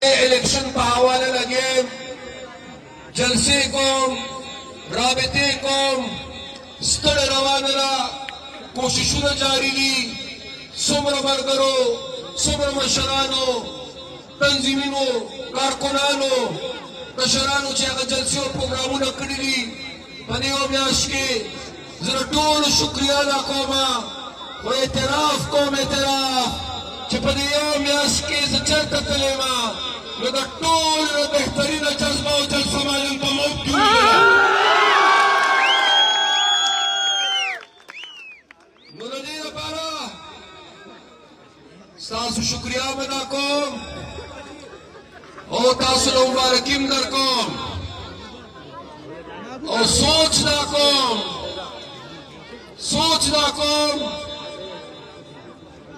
इलेक्शन पर हवाले लगे जलसे कोम राबते कोम स्तड़ रवानरा कोशिशों जारी ली सुमर मरगरो सुमर मशरानो तंजीमिनो कारकुनानो कशरानो चाहे जलसे और प्रोग्रामों नकड़ी ली पनियों में आशके जरा टोल शुक्रिया ना कोमा वो इतराफ कोम इतराफ चपनियों में आशके ज़चरत तलेमा لکه ټول بهترینه جذبه او جلسه معلوم په موږ کې نو د دې لپاره ستاسو شکریا ادا کوم او تاسو له مبارکیم درکوم او سوچ دا کوم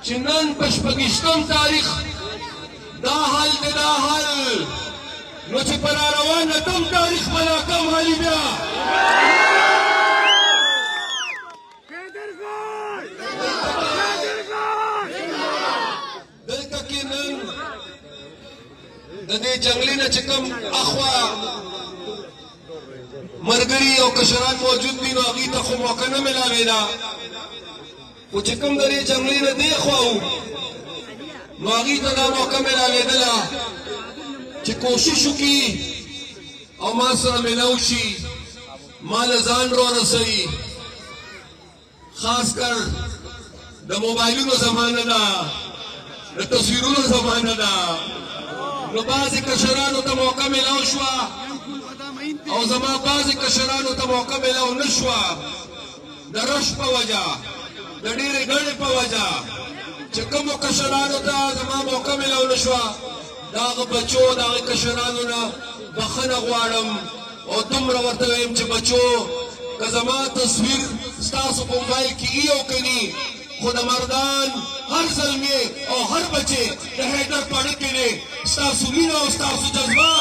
چې نن په شپږیشتم تاریخ دا حل دا حل نو چې پر روانه تم تاریخ بلا کم حلی بیا دلته کې نن د دې جنگلي نه چې کوم اخوا مرګري او کشران موجود دي نو هغې ته خو موقع نه ملاوېده خو چې کوم د دې جنګلي نه دې خوا وو نو هغې ته دا موقع ملاوېدله چې کوشش وکړي او ما سره ملاو شي ما له ځان رارسوي خاص کر د موبایلونو زمانه ده د تصویرونو زمانه ده نو بعضې کشرانو ته موقع ملاو شوه او زما بعضې کشرانو ته موقع ملاو نه شوه د رش په وجه د ډېرې ګڼې په وجه چې کومو کشرانو ته زما موقع ملاو نه شوه د هغه بچو د هغې کشرانو نه بخښنه غواړم او دومره ورته وایم چې بچو که زما تصویر ستاسو په موبایل کې ای او که ني خو د مردان هر زلمې او هر بچې د حیدر په اړه کې دی ستاسو مینه او ستاسو جذبه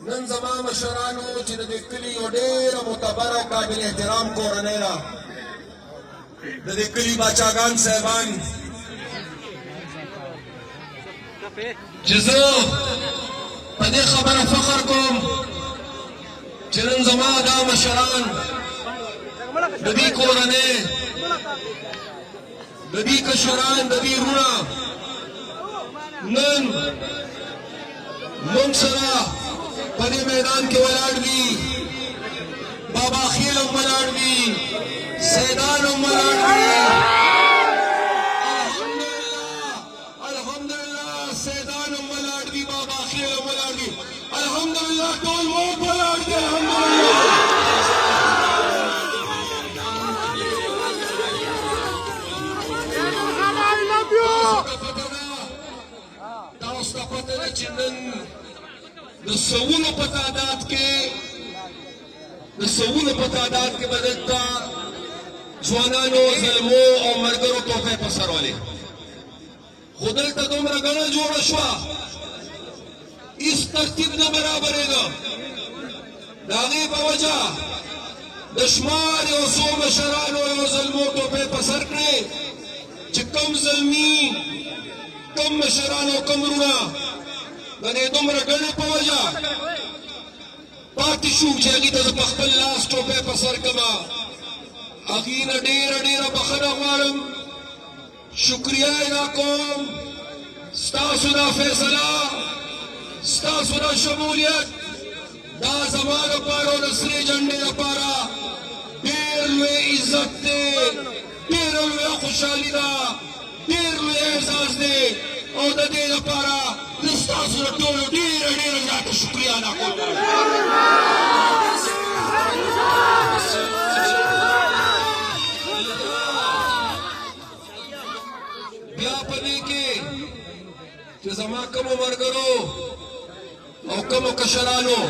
نن زما مشرانو چې د دې کلي یو ډېره معتبره قابل احترام کورنۍ ده د دې کلي باچاګان صاحبان چې زه په دې خبره فخر کوم چې نن زما دا مشران د دې کورنۍ د دې کشران د دې وروڼه نن موږ سره په دې میدان کې ولاړ دي بابا خیل هم ولاړ دي سیدان هم ولاړ دي الحمدلله سیدان هم ولاړ دي بابا خیل هم ولاړ دي الحمدلله ټول موږ ولاړ دي الحمدلله چې نن د سوونو په تعداد کې به دلته ځوانانو زلمو او ملګرو تحفې په سر ولې خو دلته دومره ګڼه جوړه شوه هېڅ ترتیب نه برابرېده د هغې په وجه د شمار یو څو مشرانو یو زلمو تحفې په سر کړې چې کوم زلمي کوم مشران او کوم وروڼه د دې دومره ګڼې په وجه پاتې شو چې هغې ته زه په خپل لاس ټوپۍ په سر کړمه هغې نه ډېره بخښنه غواړم شکریه ادا کوم ستاسو دا فیصله ستاسو دا شمولیت دا زما لپاره او د سرې جنډې لپاره ډېر لوی عزت دی ډېره لویه خوشحالي ده ډېر لوی احساس دی او د دې لپاره زه ستاسو د ټولو ډېره زیاته شکریه ادا کوم بیا په دې کې چې زما کومو ملګرو او کومو کشرانو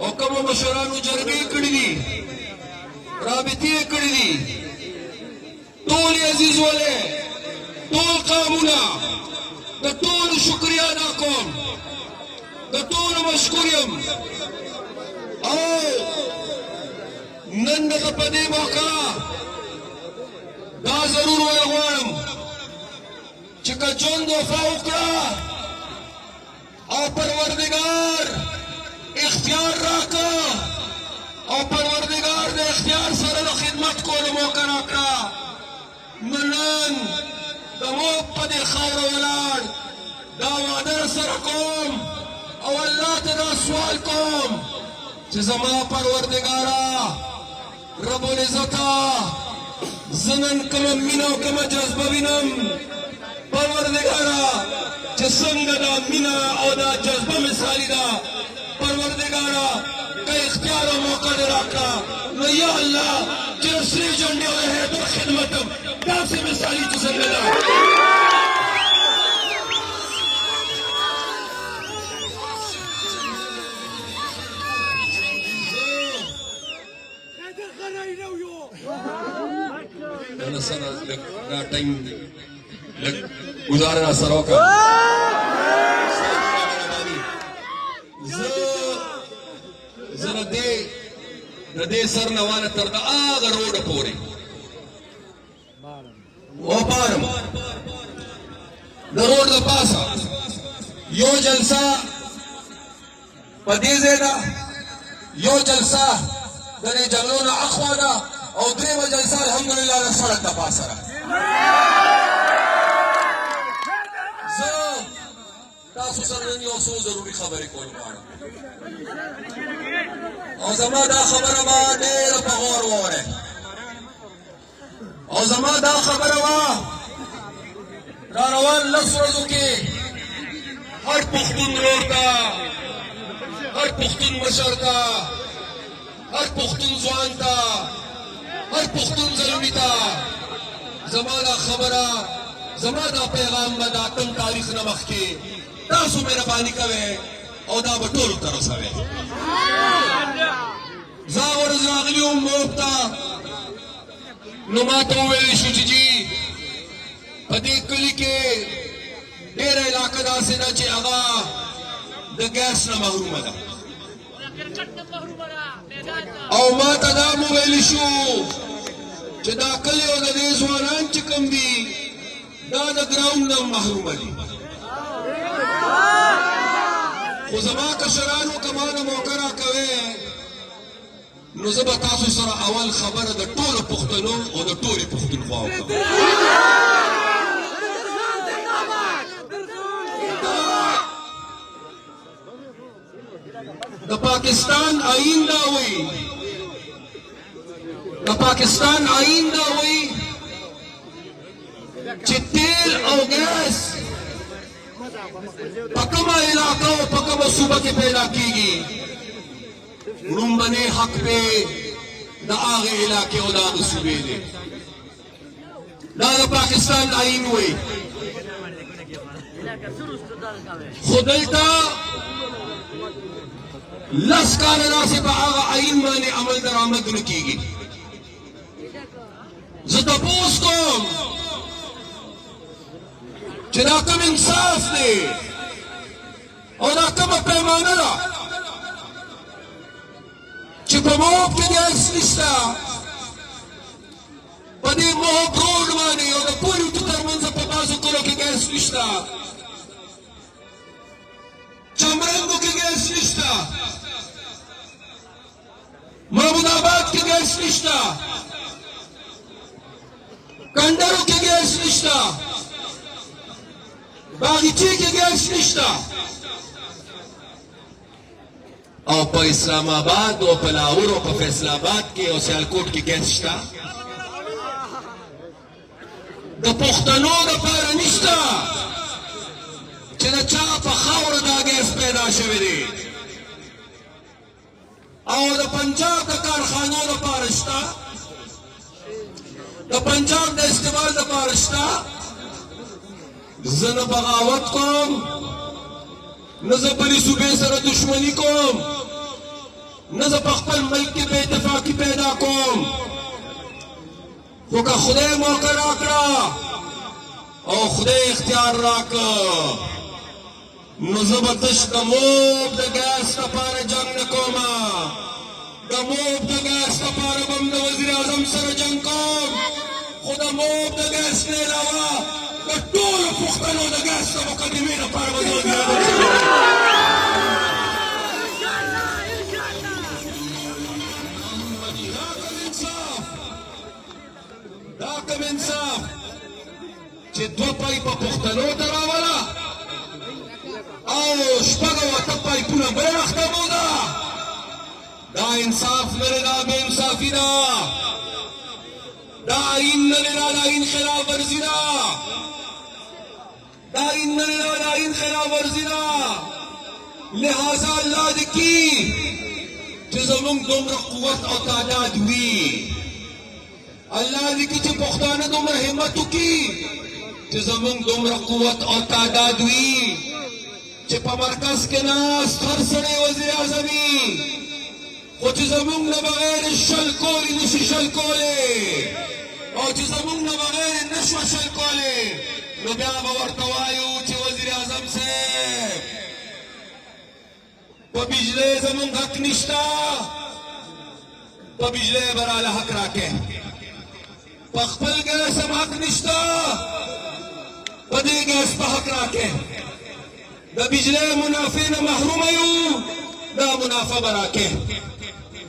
او عوامو مشرانو جرګې کړې دي رابطې یې کړې دي ټول یې عزیز ولې ټول قومونه د ټولو شکریه ادا کوم د ټولو مشکور یم او نن دغه په دې موقع دا ضرور ویل غواړم چې که ژوند وفا وکړه او پروردګار اختیار راکړه او پروردګار د اختیار سره د خدمت کولو موقع راکړه نو نن د موږ په دې خاوره ولاړ دا وعده سره کوم او الله ته دا سوال کوم چې زما پروردګاره رب العزته زه نن کومه مینه او کومه جذبه وینم پروردګاره چې څنګه دا مینه او دا جذبه مثالي ده پروردګاره که اختیار او موقع دې راکړه نو یا الله چې سرې جنډې او د حیدر خدمت هم داسې مثالي چې څنګه ده انا سره دا ټایم لږ گزاره سره وکړه زه د دې سر نه وانه تر د هغه روډه پورې وپارم د روډ د پاسه یو جلسه په دې ځای ده یو جلسه د دې جنګلو نه اخوا ده او درېیمه جلسه الحمدلله د سړک د پاسه ده زه تاسو سره نن یو څو ضروري خبرې کول غواړم او زما دا خبره به ډېره په غور واورئ او زما دا خبره وه را روان لس ورځو کې هر پښتون ورور ته هر پښتون مشر ته هر پښتون ځوان ته هر پښتون زلمي ته زما دا خبره زما دا پیغام به د اتم تاریخ نه مخکې تاسو مهرباني کوئ او دا به ټولو ته رسوئ زه هغه ورځ راغلی وم موب ته نو ما ته وویل شو چې جي په دې کلي کې ډېره علاقه داسې ده چې هغه د ګیس نه محرومه ده او ما ته دا هم وویل شو چې دا کلي او د دې ځوانان چې کوم دي دا د ګراوند نه محرومه دي خو زما کشرانو که ما نه موقع راکوې نو زه به تاسو سره اول خبره د ټولو پښتنو او د ټولې پښتونخوا وکړم د پاکستان آئین دا وایي د پاکستان آئین دا وایي چې تیل او ګیس په کومه علاقه او په کومه صوبه کې پیدا کیږي لومبنی حق پہ دا هغه علاقې او دا هغه صوبې دی دا د پاکستان آئین وایي خو دلته لس کاله داسې په هغه آئین باندې عمل درآمد نه کیږي زه تپوس کوم چې دا کوم انصاف دی او دا کومه پیمانه ده چې په موب کې ګیس نشته په دې موب روډ باندې او د پورې ترمنځ په بازو کلو کې ګیس نشته چمرنګو کې ګیس نشته محمود آباد کې ګیس نشته کنډرو کې ګیس نشته باغچې کې ګیس نشته او په اسلام آباد او په لاهور او په فیصل آباد کې او سیالکوټ کې ګیس شته د پښتنو دپاره نشته چې د چا په خاوره دا ګیس پیدا شوی دی او د پنجاب د کارخانو دپاره شته د پنجاب د استعمال دپاره شته زه نه بغاوت کوم نه زه بلې صوبې سره دشمني کوم نه زه په خپل ملک کې بې اتفاقي پیدا کوم خو که خدای موقع راکړه او خدای اختیار راکړه نو زه به تش د موب د ګاز لپاره جنګ نه کومه د موب د ګاز لپاره به هم د وزیر اعظم سره جنګ کوم خو د موب د ګاز نه علاوه د ټولو پښتنو د ګاز د مقدمې لپاره به د وزیر اعظم سره دا کوم انصاف چې دوه پایپه پښتنو ته راوله او شپږ او اته پایپونه بله وخته موده دا انصاف نه دی دا بې انصافي ده دا آئین نه دی دا آئین خلاف ورزي ده دا آئین نه دی دا آئین خلاف ورزي ده لہذا الله دې کي چې زموږ دومره قوت او تعداد وي الله دې کي چې پښتانه دومره همت وکړي چې زموږ دومره قوت او تعداد وي چې په مرکز کې ناست هر سړی وزیر اعظم وي خو چې زموږ نه بغیر شل کولی نشي شل کولی او چې زموږ نه بغیر نشوه شل کولی نو بیا به ورته وایو چې وزیر اعظم صاحب په بجلی زموږ حق نشته په بجلی به راله حق راکې په خپل ګیس هم حق نشته په دې ګیس په حق راکې د بجلی منافع نه محرومه یو دا منافع به راکې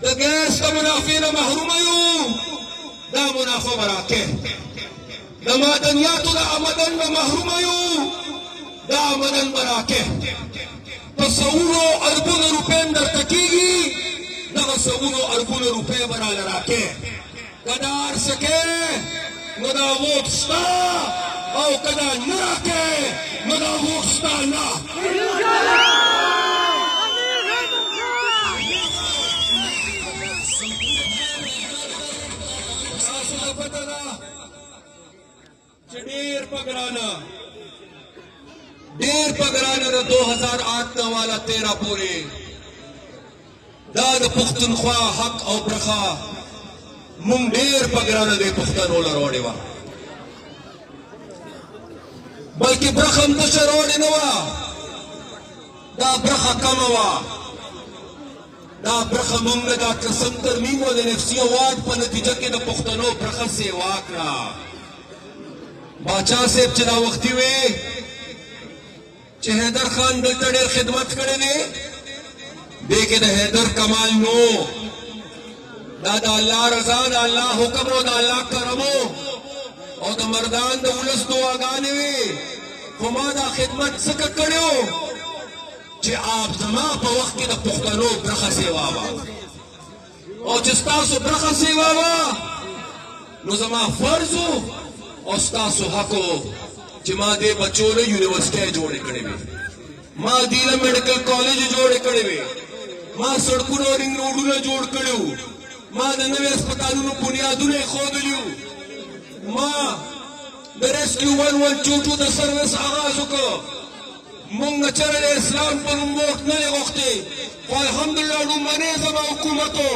د ګیس د منافع نه محرومه یو دا منافع به راکې د معدنیاتو د آمدن نه محرومه یو دا آمدن به راکې په سوونو اربونو روپۍ هم درته کېږي دغه سوونو اربونو روپۍ به راله راکې که دا هر څه کې نو دا ووټ شته او که دا نه راکې نو دا ووټ شته نه تاسو ته پته ده چې ډېر په ګرانه د 2008 نه والا 13 پورې دا د پښتونخوا حق او برخه مونږ ډېر په ګرانه د پښتنو لروړې وه بلکې برخه هم تشه روړې نه وه دا برخه کمه وه دا برخه مونږ نه دا قسم ترمیم و د نفسي اوارډ په نتیجه کې د پښتنو برخه سیوا کړه باچا صاحب چې دا وختي وې چې حیدر خان دلته ډېر خدمت کړی دی دې کې د حیدر کمال نو دا د الله رضا د الله حکم او د الله کرم او د مردان د ولس دعاګانې وې خو ما دا خدمت ځکه کړی چې آپ زما په وخت کې د پښتنو برخه سیوا وه او چې ستاسو برخه سیوا وه نو زما فرض او ستاسو حق چې ما دې بچو له یونیورسټۍ جوړې کړې وې ما دې له میډیکل کالج جوړې کړې وې ما سړکونه رینګ روډونه جوړ کړي وو ما د نوي هسپتالونو بنیادونه ایښودلي وو ما د ریسکیو 112 د سروس آغاز وکړ موږ نه چېرې د اسلام په نوم ووټ نه دی غوښتی خو الحمدلله لومړنی زما حکومت و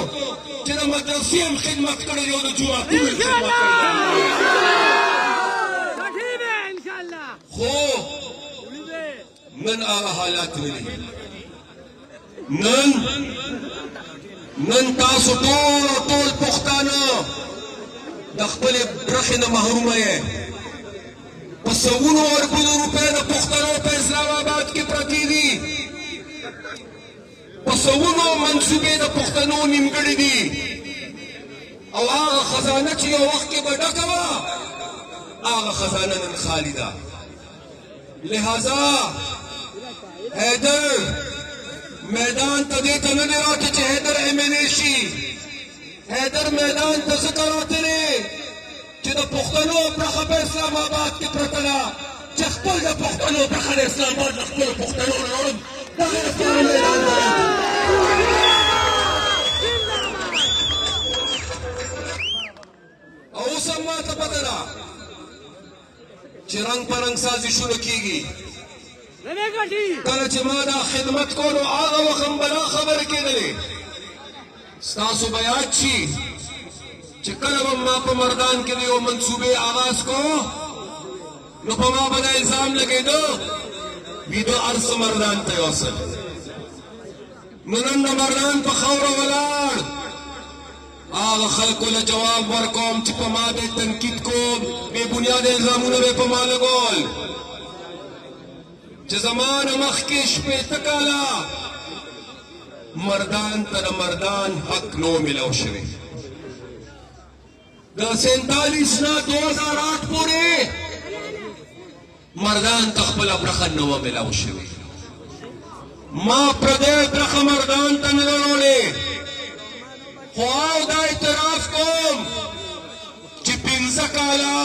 چې د مدرسې هم خدمت کړی دی او د جوماتونو هم خدمت کړی خو نن هغه حالات نه دي نن تاسو ټول پښتانه د خپلې برخې نه محرومه یې په سوونو اربونو روپۍ د پښتنو په اسلام آباد کې پرتې دي په سوونو منصوبې د پښتنو نیمګړې دي او هغه خزانه چې یو وخت کې به ډکه وه هغه خزانه نن خالي ده لہذا حیدر میدان ته دې ته نه دی راته چې حیدر MLA شي حیدر میدان ته ځکه راتلی چې د پښتنو برخه په اسلام آباد کې پرته ده چې خپل د پښتنو برخه د اسلام آباد له خپلو پښتنو راوړم دغې لپاره میدان ته او اوس هم ماته پته ده چې رنګ په رنګ سازشونه کېږي کله چې ما دا خدمت کولو هغه وخت هم بلا خبرې کېدلې ستاسو به یاد شي چې کله به ما په مردان کې د یو منصوبې آغاز کو نو په ما به دا الزام لګېده ویده هر څه مردان ته یوصل نو نن د مردان په خاوره ولاړ هغه خلکو له جواب ورکوم چې په ما به تنقید کوم بې بنیاده الزامونه به په ما لګول چې زما نه مخکې شپېته کاله مردان ته د مردان حق نو میلاو شوی د 47 نه 2008 پورې مردان ته خپله برخه نه وه میلاو شوې ما پردی برخه مردان ته نه لرولې خو او دا اعتراف کوم چې 15 کاله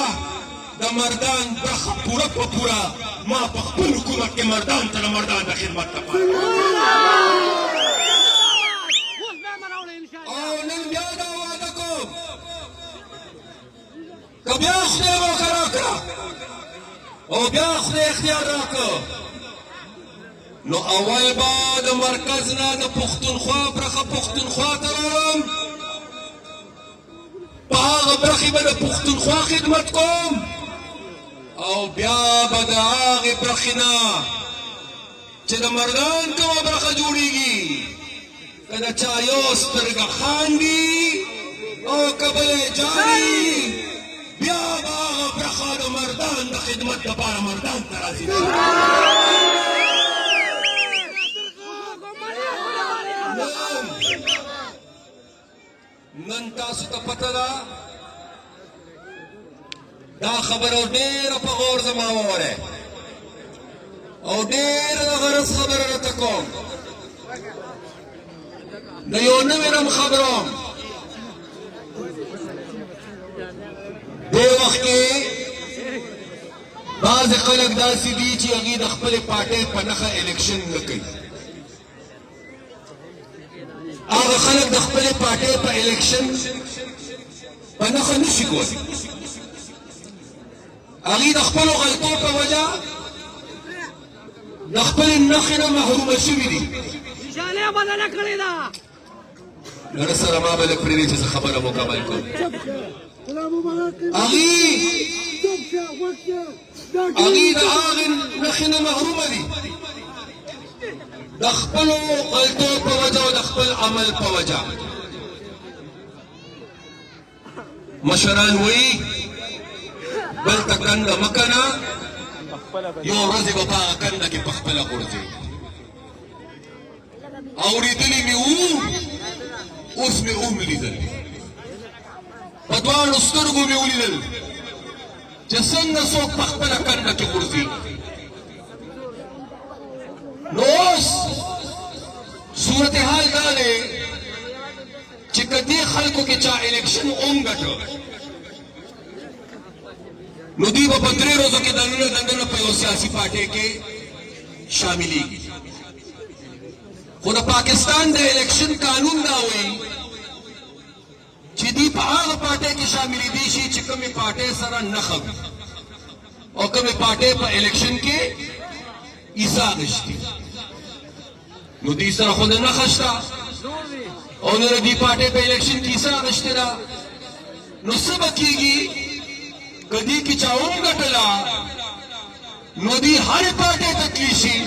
د مردان برخه پوره په پوره ما په خپل حکومت کې مردان ته د مردان د خدمت لپاره او نن بیا دا وعده کوم که بیا خدای موقع راکړه او بیا خدای اختیار راکړه نو اول به د مرکز نه د پښتونخوا برخه پښتونخوا ته راوړم په هغه برخې به د پښتونخوا خدمت کوم او بیا به د هغې برخې نه چې د مردان کومه برخه جوړېږي که د چا یو سترګه خاندي او که بلې جاري بیا به هغه برخه د مردان د خدمت لپاره مردان ته راځي نن تاسو ته پته ده دا خبره ډېره په غور زما واورئ او ډېره د غرض خبره راته کوم د یو نوي نوم خبروم دې وخت کې بعضې خلک داسې دي چې هغوی د خپلې پارټۍ په نښه الیکشن نه کوي هغه خلک د خپلې پارټۍ په الیکشن په نښه نشي کولی هغوی د خپلو غلطو په وجه د خپلې نښې نه محرومه شوي دي نشانه بدله کړې ده لږ سره ما به لږ پرېږدئ چې زه خبره مکمل کړم هغوی د هغې نښې نه محرومه دي د خپلو غلطو په وجه او د خپل عمل په وجه مشران وایي بل ته کنده مه کنه یو ورځې به په هغه کنده کې پخپله غورځې اورېدلي مې وو اوس مې هم لیدل په دواړو سترګو مې ولیدل چې څنګه څوک پخپله کنده کې غورځي نو اوس صورتحال دا دی چې که دې خلکو کې چا الیکشن وګټه نو دوی به په 3 ورځو کې دننه په یو سیاسي پارټۍ کې شاملېږي خو د پاکستان د الیکشن قانون دا وایي چې دوی په هغه پارټۍ کې شاملېدی شي چې کومې پارټۍ سره نښه وي او کومې پارټۍ په الیکشن کې حصه اخیستي نو دوی سره خو د نښه شته او نه د دې پارټۍ په الیکشن کې حصه اخیستې ده نو څه به کېږي که دې کې چا وګټله نو دوی هرې پارټۍ ته تللی شي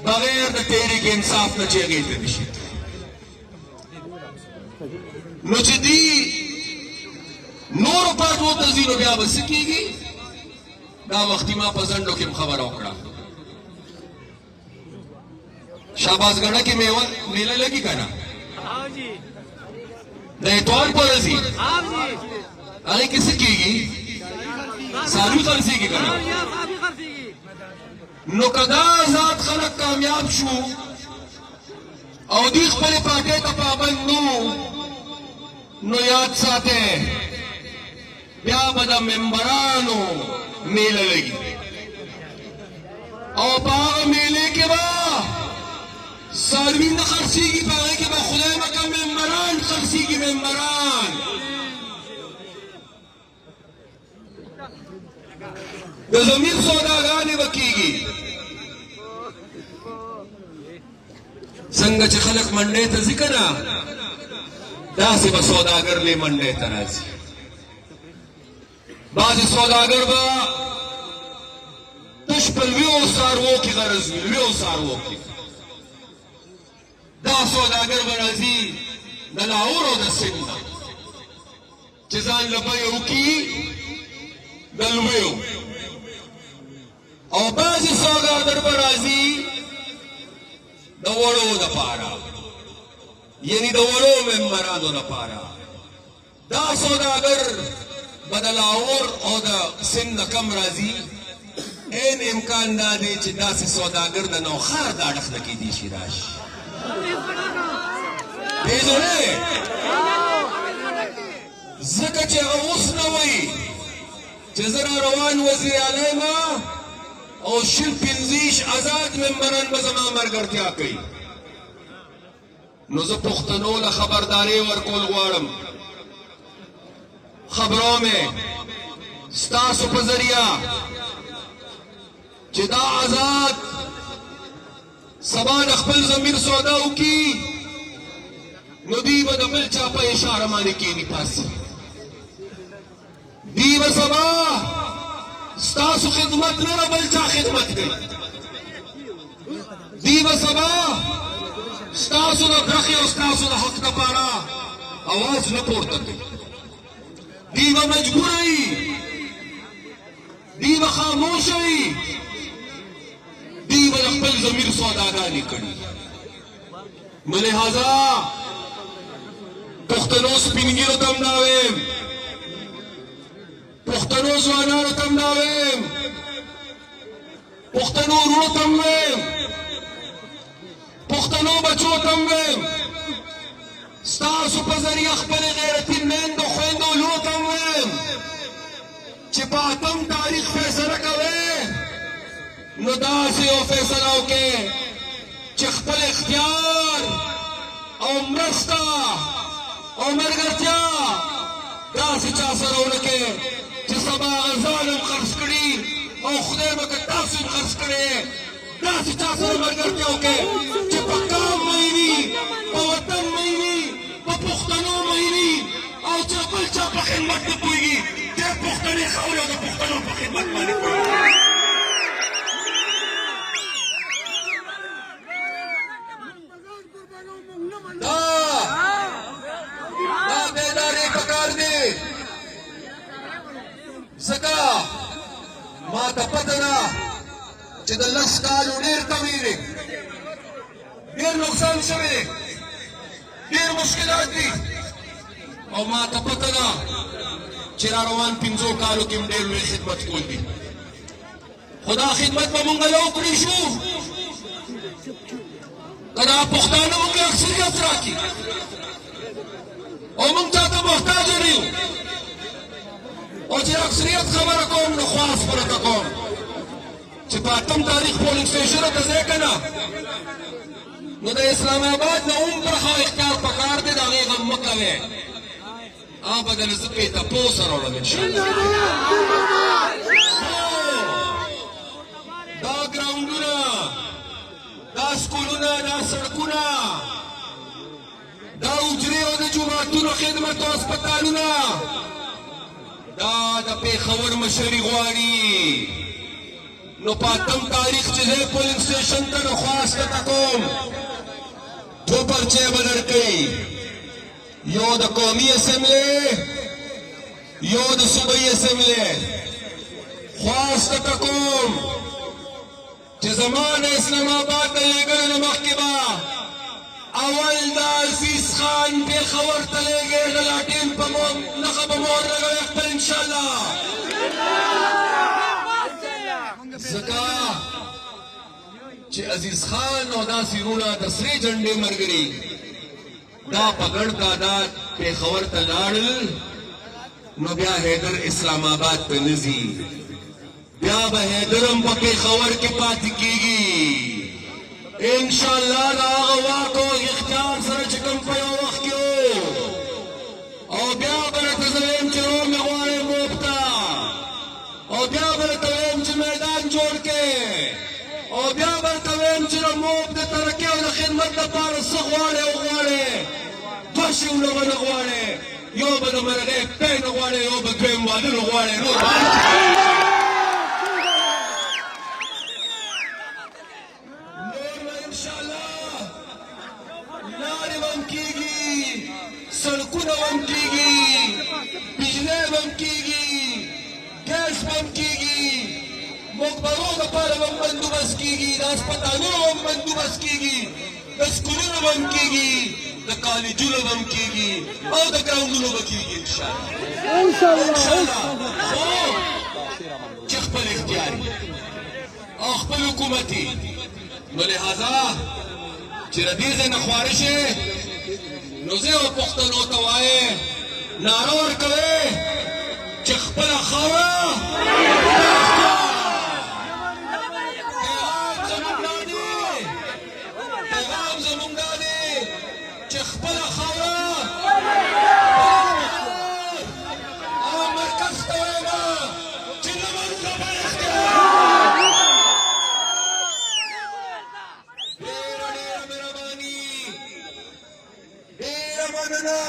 بغیر د تحریک انصاف نه چې هغې ته نشي نو چې دوی نورو پارټو ته ځي نو بیا به څه کېږي دا وختي ما په ځنډو کې خبره وکړه شاباسګړه کې میله لګي که نه د اتوار په ورځ هغې کې څه کېږي سالو خرڅېږي که نه نو که دا آزاد خلک کامیاب شو او دوی خپلې پارټۍ ته پابند نو نو یاد ساتئ بیا به د ممبرانو میله لګي او په هغه میلې کې به څاروي نه خرڅېږي په هغې کې به خدای مکه ممبران خرڅېږي ممبران د زمین سوداګانې به کېږي څنګه چې خلک منډۍ ته ځي که نه داسې به سوداګر لې منډې ته راځي. بعضې سوداګر به تش په لویو څاروو کې غرض وي، لویو څاروو کې. دا سوداګر به راځي د لاهور او د سند نه چې ځان له بیې وکړي د لویو، او بعضې سوداګر به راځي د وړو دپاره، یعنی د وړو ممبرانو دپاره. دا سوداګر به د لاهور او د سند نه کم راځي. این امکان دا دی چې داسې سوداګر د نوښار د اړخ نه کیدی شي راشي. پېژنې ځکه چې هغه اوس نه وایي چې زه را روان وزیر اعلی ما او 25 آزاد ممبران به زما ملګرتیا کوي. نو زه پښتنو له خبرداري ورکول غواړم. خبرو مې ستاسو په ذریعه چې دا آزاد سبا د خپل ضمیر سودا وکړي، نو دوی به د بل چا په اشاره باندې کښېني پاسي. دوی به سبا ستاسو خدمت نه د بل چا خدمت کوي. دوی به سبا ستاسو د برخې او ستاسو د حق دپاره اواز نه پورته کوي. دوی به مجبوره وي، دوی به خاموشه وي، دوی به د خپل ضمیر سوداګانې کړي. نو لہذا پښتنو سپینګیرو ته هم دا وایم، پښتنو ځوانانو ته هم دا وایم، پښتنو وروڼو ته هم وایم، پښتنو بچو ته هم وایم، ستاسو په ذریعه خپلې غیرتي میندو خویندو لورو ته هم وایم چې په 8 تاریخ فیصله کوئ، نو داسې یو فیصله وکړئ چې خپل اختیار او مرسته او ملګرتیا داسې چا سره ونه کړئ چې سبا هغه ځان هم خرڅ کړي او خدای به که تاسو هم خرڅ کړئ، داسې چا سره ملګرتیا وکړئ چې په قام مین وي، په وطن مین وي، په پښتنو مین وي، او چې بل چا په خدمت نه پوهېږي، دې پښتنې خاورې او د پښتنو په خدمت باندې پوهېږي. دا بیداري پکار دی، ځکه ما ته پته ده چې د 10 کالو ډېر طویل دی، ډېر نقصان شوی دی، ډېر مشکلات دي، او ما ته پته ده چې را روان 5 کالو کې هم ډېر لوی خدمت کول دي. خو دا خدمت به مونږ له وکړی شو که دا پښتانه مونږ له اکثریت راکړي او مونږ چاته محتاجه نه یو، او چې اکثریت خبره کوم نو خواص پرته کوم چې په 8 تاریخ پولینګ سټیشنو ته ځئ که نه، نو د اسلام آباد نه هم برخه او اختیار پکار دی، د هغې غم مه کوئ. به دله زه پې تپوس راوړم انشاءالله. دا ګراونډونه، دا سکولونه، دا سړکونه، دا حجرې او د جوماتونو خدمت او هسپتالونه، دا د پېښور مشري غواړي. نو په 8 تاریخ چې زه پولینګ سټیشن ته درخواست درته کوم، 2 پرچې به درکوي، یو د قومي اسمبلې، یو د صوبایي اسمبلې. خواست درته کوم چې زما د اسلام آباد د لېږلو نه مخکې به اول د عزیز خان پېښور ته لېږې، د لاټین په نښه به مهر لګوئ خپل انشاءالله. ځکه چې عزیز خان او داسې وروڼه د سرې جنډې ملګري دا په ګډ تعداد پېښور ته لاړل، نو بیا حیدر اسلام آباد ته نه ځي، بیا به حیدر هم په پېښور کې پاتې کېږي انشاءالله. د هغه واک او اختیار سره چې کوم په یو وخت کې و، او بیا به درته زه وایم چې رو مې غواړې موب ته، او بیا به درته وایم چې میدان جوړ کړې، او بیا به درته وایم چې د موب د ترقۍ او د خدمت لپاره څه غواړې او غواړې. 2 ماشیونه به نه غواړې یو به د مرغۍ پی نه غواړې یو به دویم واده نه غواړې نور به انشاءالله لارې به هم کېږي سړکونه به هم کېږي بجلی به هم کېږي ګیس به هم کېږي مقبرو دپاره به هم بندوبست کېږي د هسپتالونو به هم بندوبست کېږي د سکولونو به هم کېږي د کالجونو به هم کېږي او د ګراونډونو به کېږي انشاءالله خو چې خپل اختیاري او خپل حکومتي نو لهذا چې د دې ځای نه خوارې شې نو زه به پښتنو ته وایې ناره ورکوې چې خپله خاوره پیغام زمونږ دا دی چې خپله خاوره او مرکز ته وایم چې نه منو د بل اختیار ډېره مهرباني ډېره مننه